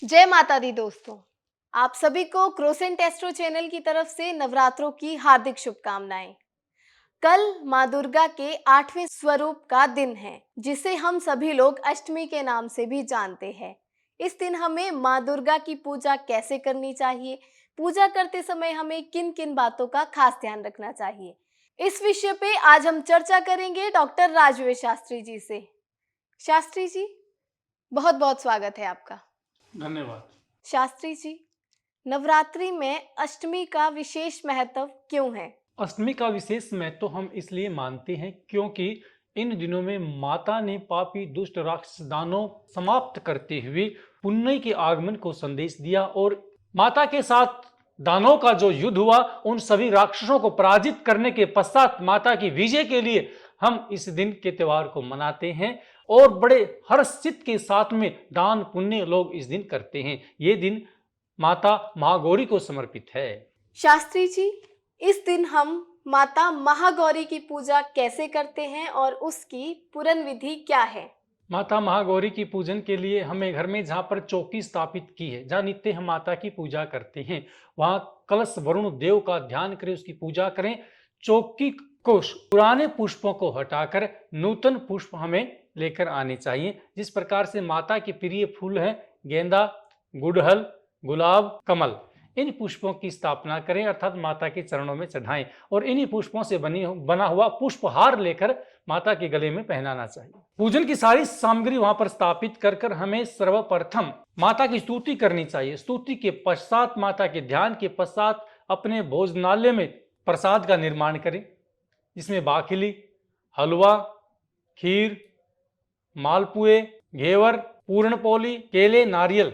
जय माता दी दोस्तों। आप सभी को क्रोसेंट एस्ट्रो चैनल की तरफ से नवरात्रों की हार्दिक शुभकामनाएं। कल माँ दुर्गा के 8वें स्वरूप का दिन है, जिसे हम सभी लोग अष्टमी के नाम से भी जानते हैं। इस दिन हमें माँ दुर्गा की पूजा कैसे करनी चाहिए, पूजा करते समय हमें किन किन बातों का खास ध्यान रखना चाहिए, इस विषय पे आज हम चर्चा करेंगे डॉक्टर राजवेश शास्त्री जी से। शास्त्री जी, बहुत बहुत स्वागत है आपका। धन्यवाद। शास्त्री जी, नवरात्रि में अष्टमी का विशेष महत्व क्यों है? अष्टमी का विशेष महत्व हम इसलिए मानते हैं क्योंकि इन दिनों में माता ने पापी दुष्ट राक्षस दानव समाप्त करते हुए पुण्य के आगमन को संदेश दिया और माता के साथ दानवों का जो युद्ध हुआ उन सभी राक्षसों को पराजित करने के पश्चात माता की विजय के लिए हम इस दिन के त्योहार को मनाते हैं और बड़े हर्षचित के साथ में दान पुण्य लोग इस दिन करते हैं। ये दिन माता महागौरी को समर्पित है। शास्त्री जी, इस दिन हम माता महागौरी की पूजा कैसे करते हैं और उसकी पूर्ण विधि क्या है? माता महागौरी की पूजन के लिए हमें घर में जहाँ पर चौकी स्थापित की है, जहाँ नित्य हम माता की पूजा करते हैं, वहाँ कलश वरुण देव का ध्यान करें, उसकी पूजा करें। चौकी को पुराने पुष्पों को हटाकर नूतन पुष्प हमें लेकर आने चाहिए। जिस प्रकार से माता के प्रिय फूल हैं गेंदा, गुड़हल, गुलाब, कमल, इन पुष्पों की स्थापना करें अर्थात माता के चरणों में चढ़ाएं और इन्हीं पुष्पों से बना हुआ पुष्पहार लेकर माता के गले में पहनाना चाहिए। पूजन की सारी सामग्री वहां पर स्थापित कर कर हमें सर्वप्रथम माता की स्तुति करनी चाहिए। स्तुति के पश्चात माता के ध्यान के पश्चात अपने भोजनालय में प्रसाद का निर्माण करें, जिसमें बाखिली, हलवा, खीर, मालपुए, घेवर, पूर्णपोली, केले, नारियल,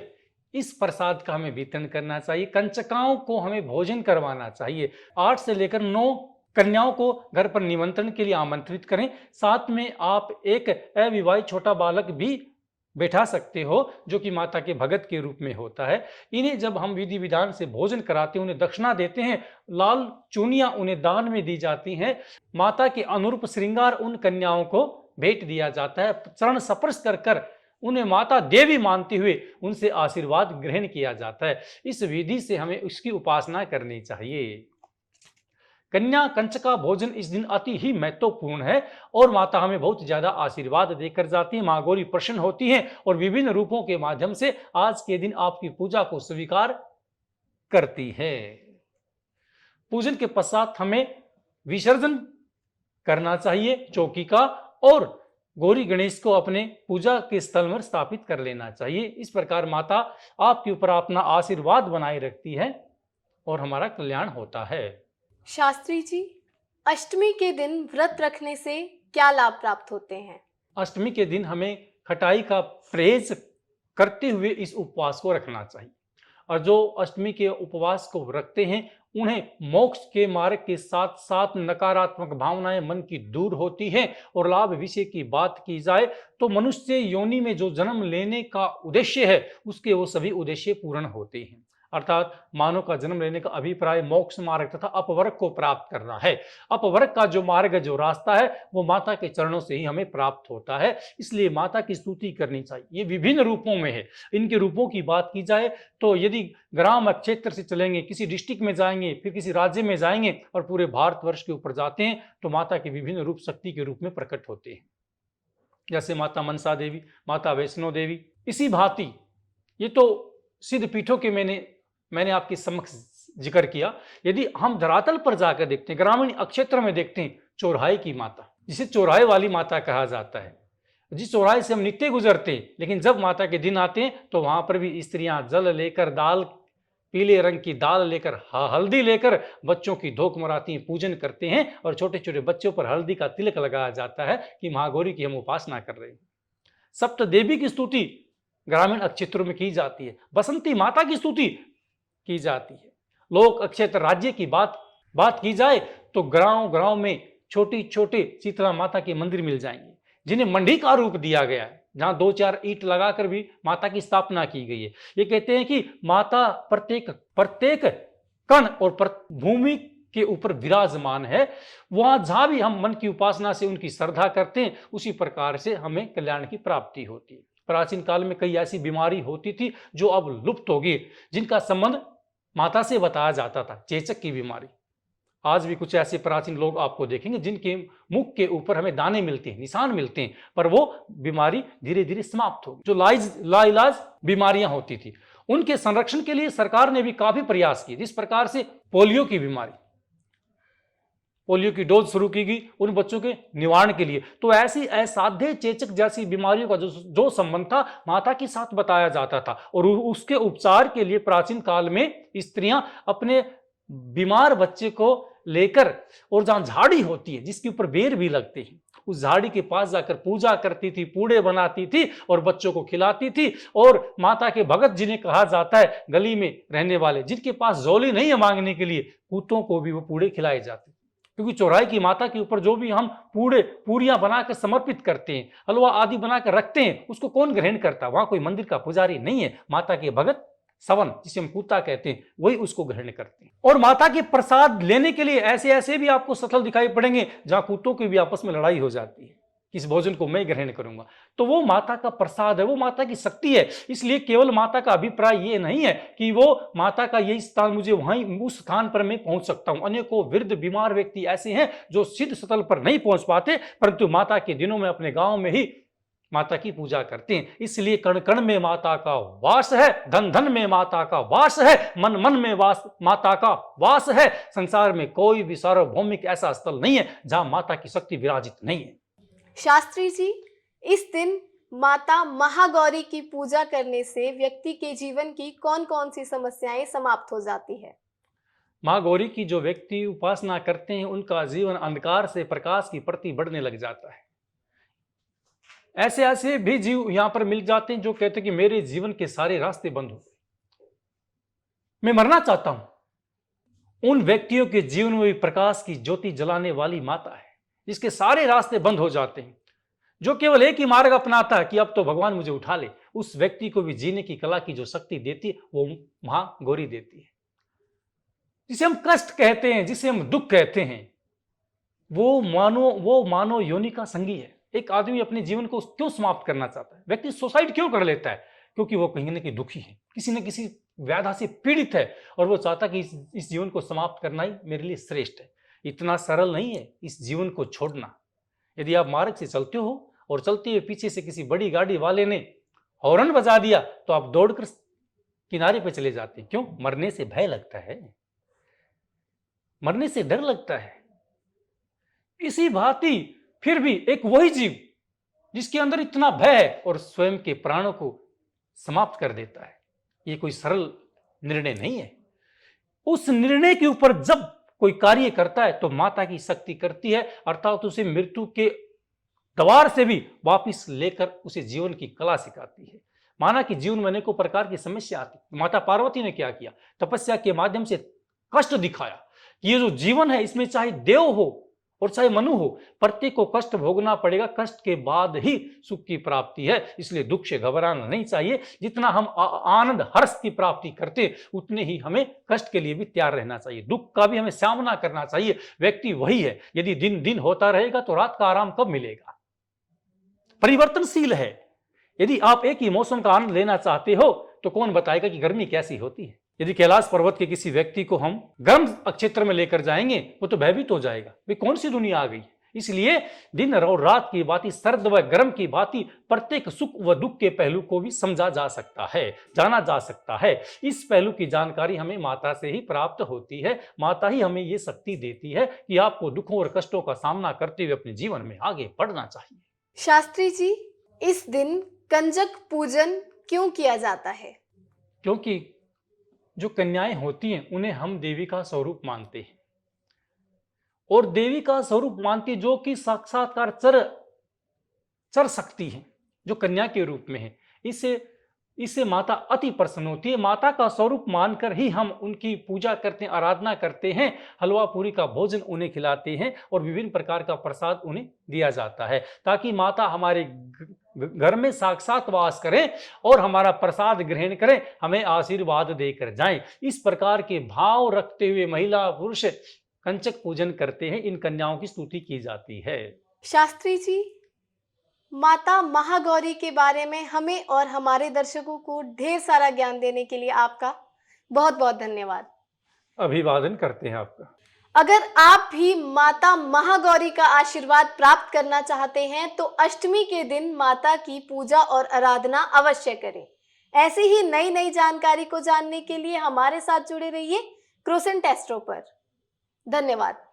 इस प्रसाद का हमें वितरण करना चाहिए। कंचकाओं को हमें भोजन करवाना चाहिए। 8 से लेकर 9 कन्याओं को घर पर निमंत्रण के लिए आमंत्रित करें। साथ में आप एक अविवाहित छोटा बालक भी बैठा सकते हो, जो कि माता के भगत के रूप में होता है। इन्हें जब हम विधि विधान से भोजन कराते हैं, उन्हें दक्षिणा देते हैं, लाल चूनियां उन्हें दान में दी जाती हैं। माता के अनुरूप श्रृंगार उन कन्याओं को भेंट दिया जाता है। चरण स्पर्श कर कर उन्हें माता देवी मानते हुए उनसे आशीर्वाद ग्रहण किया जाता है। इस विधि से हमें उसकी उपासना करनी चाहिए। कन्या कंचका भोजन इस दिन अति ही महत्वपूर्ण है और माता हमें बहुत ज्यादा आशीर्वाद देकर जाती है। मां गौरी प्रसन्न होती है और विभिन्न रूपों के माध्यम से आज के दिन आपकी पूजा को स्वीकार करती है। पूजन के पश्चात हमें विसर्जन करना चाहिए चौकी का और गौरी गणेश को अपने पूजा के स्थल में स्थापित कर लेना चाहिए। इस प्रकार माता आपके ऊपर अपना आशीर्वाद बनाए रखती है और हमारा कल्याण होता है। शास्त्री जी, अष्टमी के दिन व्रत रखने से क्या लाभ प्राप्त होते हैं? अष्टमी के दिन हमें खटाई का परहेज करते हुए इस उपवास को रखना चाहिए और जो अष्टमी के उपवास को रखते हैं उन्हें मोक्ष के मार्ग के साथ साथ नकारात्मक भावनाएं मन की दूर होती हैं। और लाभ विषय की बात की जाए तो मनुष्य योनि में जो जन्म लेने का उद्देश्य है उसके वो सभी उद्देश्य पूर्ण होते हैं। अर्थात मानव का जन्म लेने का अभिप्राय मोक्ष मार्ग तथा अपवर्ग को प्राप्त करना है। अपवर्ग का जो मार्ग जो रास्ता है वो माता के चरणों से ही हमें प्राप्त होता है। इसलिए माता की स्तुति करनी चाहिए। ये विभिन्न रूपों में है। इनके रूपों की बात की जाए तो यदि ग्राम क्षेत्र से चलेंगे, किसी डिस्ट्रिक्ट में जाएंगे, फिर किसी राज्य में जाएंगे और पूरे भारतवर्ष के ऊपर जाते हैं तो माता के विभिन्न रूप शक्ति के रूप में प्रकट होते हैं। जैसे माता मनसा देवी, माता वैष्णो देवी। इसी भांति ये तो सिद्ध पीठों के मैंने आपके समक्ष जिक्र किया। यदि हम धरातल पर जाकर देखते हैं, ग्रामीण क्षेत्र में देखते हैं, चौराहे की माता, जिसे चौराहे वाली माता कहा जाता है, जिस चौराहे से हम नित्य गुजरते हैं, लेकिन जब माता के दिन आते हैं तो वहां पर भी स्त्रियां जल लेकर, दाल, पीले रंग की दाल लेकर, हल्दी लेकर बच्चों की धोख मराती पूजन करते हैं और छोटे छोटे बच्चों पर हल्दी का तिलक लगाया जाता है कि महागौरी की हम उपासना कर रहे हैं। सप्त देवी की स्तुति ग्रामीण क्षेत्रों में की जाती है। बसंती माता की स्तुति की जाती है। लोक क्षेत्र राज्य की बात की जाए तो गांव में छोटी छोटे शीतला माता के मंदिर मिल जाएंगे, जिन्हें मंडी का रूप दिया गया है, जहां 2-4 ईंट लगाकर भी माता की स्थापना की गई है। ये कहते हैं कि माता प्रत्येक कण और भूमि के ऊपर विराजमान है। वहां जहां भी हम मन की उपासना से उनकी श्रद्धा करते हैं उसी प्रकार से हमें कल्याण की प्राप्ति होती है। प्राचीन काल में कई ऐसी बीमारी होती थी जो अब लुप्त हो गई, जिनका संबंध माता से बताया जाता था। चेचक की बीमारी, आज भी कुछ ऐसे प्राचीन लोग आपको देखेंगे जिनके मुख के ऊपर हमें दाने मिलते हैं, निशान मिलते हैं, पर वो बीमारी धीरे धीरे समाप्त हो गई। जो लाइलाज बीमारियां होती थी, उनके संरक्षण के लिए सरकार ने भी काफी प्रयास किए। जिस प्रकार से पोलियो की बीमारी, पोलियो की डोज शुरू की गई उन बच्चों के निवारण के लिए, तो ऐसी असाध्य चेचक जैसी बीमारियों का जो संबंध था माता के साथ बताया जाता था। और उसके उपचार के लिए प्राचीन काल में स्त्रियां अपने बीमार बच्चे को लेकर, और जहां झाड़ी होती है जिसके ऊपर बेर भी लगते हैं, उस झाड़ी के पास जाकर पूजा करती थी, पूड़े बनाती थी और बच्चों को खिलाती थी। और माता के भगत जिन्हें कहा जाता है, गली में रहने वाले जिनके पास झोली नहीं है मांगने के लिए, कुत्तों को भी वो पूड़े खिलाए जाते। क्योंकि चौराहे की माता के ऊपर जो भी हम पूरियां बनाकर समर्पित करते हैं, हलवा आदि बनाकर रखते हैं, उसको कौन ग्रहण करता? वहां कोई मंदिर का पुजारी नहीं है, माता के भगत सवन, जिसे हम कुत्ता कहते हैं, वही उसको ग्रहण करते हैं। और माता के प्रसाद लेने के लिए ऐसे ऐसे भी आपको स्थल दिखाई पड़ेंगे जहां कुत्तों की भी आपस में लड़ाई हो जाती है, किस भोजन को मैं ग्रहण करूंगा। तो वो माता का प्रसाद है, वो माता की शक्ति है। इसलिए केवल माता का अभिप्राय ये नहीं है कि वो माता का यही स्थान, मुझे वहीं उस स्थान पर मैं पहुंच सकता हूं। अनेकों वृद्ध बीमार व्यक्ति ऐसे हैं जो सिद्ध स्थल पर नहीं पहुंच पाते, परंतु माता के दिनों में अपने गांव में ही माता की पूजा करते हैं। इसलिए कण कण में माता का वास है, धन धन में माता का वास है, मन मन में माता का वास है। संसार में कोई भी सार्वभौमिक ऐसा स्थल नहीं है जहां माता की शक्ति विराजित नहीं है। शास्त्री जी, इस दिन माता महागौरी की पूजा करने से व्यक्ति के जीवन की कौन कौन सी समस्याएं समाप्त हो जाती है? माँ गौरी की जो व्यक्ति उपासना करते हैं, उनका जीवन अंधकार से प्रकाश की प्रति बढ़ने लग जाता है। ऐसे ऐसे भी जीव यहां पर मिल जाते हैं जो कहते हैं कि मेरे जीवन के सारे रास्ते बंद हो गए, मैं मरना चाहता हूं। उन व्यक्तियों के जीवन में भी प्रकाश की ज्योति जलाने वाली माता है, जिसके सारे रास्ते बंद हो जाते हैं, जो केवल एक ही मार्ग अपनाता है कि अब तो भगवान मुझे उठा ले। उस व्यक्ति को भी जीने की कला की जो शक्ति देती है, वो मां गौरी देती है। जिसे हम कष्ट कहते हैं, जिसे हम दुख कहते हैं, वो मानो योनि का संगी है। एक आदमी अपने जीवन को क्यों समाप्त करना चाहता है? व्यक्ति सुसाइड क्यों कर लेता है? क्योंकि वो कहीं ना कहीं दुखी है, किसी न किसी व्याधा से पीड़ित है, और वो चाहता कि इस जीवन को समाप्त करना ही मेरे लिए श्रेष्ठ है। इतना सरल नहीं है इस जीवन को छोड़ना। यदि आप मार्ग से चलते हो और चलते हुए पीछे से किसी बड़ी गाड़ी वाले ने हॉर्न बजा दिया, तो आप दौड़कर किनारे पे चले जाते हैं। क्यों? मरने से भय लगता है, मरने से डर लगता है। इसी भांति फिर भी एक वही जीव जिसके अंदर इतना भय है और स्वयं के प्राणों को समाप्त कर देता है, ये कोई सरल निर्णय नहीं है। उस निर्णय के ऊपर जब कोई कार्य करता है तो माता की शक्ति करती है, अर्थात उसे मृत्यु के द्वार से भी वापिस लेकर उसे जीवन की कला सिखाती है। माना कि जीवन में अनेकों प्रकार की समस्या आती। माता पार्वती ने क्या किया? तपस्या के माध्यम से कष्ट दिखाया। ये जो जीवन है, इसमें चाहे देव हो और चाहे मनु हो, प्रत्येक को कष्ट भोगना पड़ेगा। कष्ट के बाद ही सुख की प्राप्ति है। इसलिए दुख से घबराना नहीं चाहिए। जितना हम आनंद हर्ष की प्राप्ति करते, उतने ही हमें कष्ट के लिए भी तैयार रहना चाहिए। दुख का भी हमें सामना करना चाहिए। व्यक्ति वही है। यदि दिन दिन होता रहेगा तो रात का आराम कब मिलेगा? परिवर्तनशील है। यदि आप एक ही मौसम का आनंद लेना चाहते हो तो कौन बताएगा कि गर्मी कैसी होती है? यदि कैलाश पर्वत के किसी व्यक्ति को हम गर्म क्षेत्र में लेकर जाएंगे, वो तो भयभीत हो जाएगा, वे कौन सी दुनिया आ गई। इसलिए दिन और रात की बाती, सर्द व गर्म की बाती, प्रत्येक सुख व दुख के पहलू को भी समझा जा सकता है, जाना जा सकता है। इस पहलू की जानकारी हमें माता से ही प्राप्त होती है। माता ही हमें ये शक्ति देती है कि आपको दुखों और कष्टों का सामना करते हुए अपने जीवन में आगे बढ़ना चाहिए। शास्त्री जी, इस दिन कंजक पूजन क्यों किया जाता है? क्योंकि जो कन्याएं होती हैं उन्हें हम देवी का स्वरूप मानते हैं, और देवी का स्वरूप मानती जो कि साक्षात्कार चर सकती है, जो कन्या के रूप में है। इससे माता अति प्रसन्न होती है। माता का स्वरूप मानकर ही हम उनकी पूजा करते हैं, आराधना करते हैं। हलवा पूरी का भोजन उन्हें खिलाते हैं और विभिन्न प्रकार का प्रसाद उन्हें दिया जाता है, ताकि माता हमारे घर में साक्षात वास करें और हमारा प्रसाद ग्रहण करें, हमें आशीर्वाद देकर जाएं। इस प्रकार के भाव रखते हुए महिला पुरुष कंचक पूजन करते हैं। इन कन्याओं की स्तुति की जाती है। शास्त्री जी, माता महागौरी के बारे में हमें और हमारे दर्शकों को ढेर सारा ज्ञान देने के लिए आपका बहुत बहुत धन्यवाद। अभिवादन करते हैं आपका। अगर आप भी माता महागौरी का आशीर्वाद प्राप्त करना चाहते हैं तो अष्टमी के दिन माता की पूजा और आराधना अवश्य करें। ऐसी ही नई नई जानकारी को जानने के लिए हमारे साथ जुड़े रहिए क्रोसेंट एस्ट्रो पर। धन्यवाद।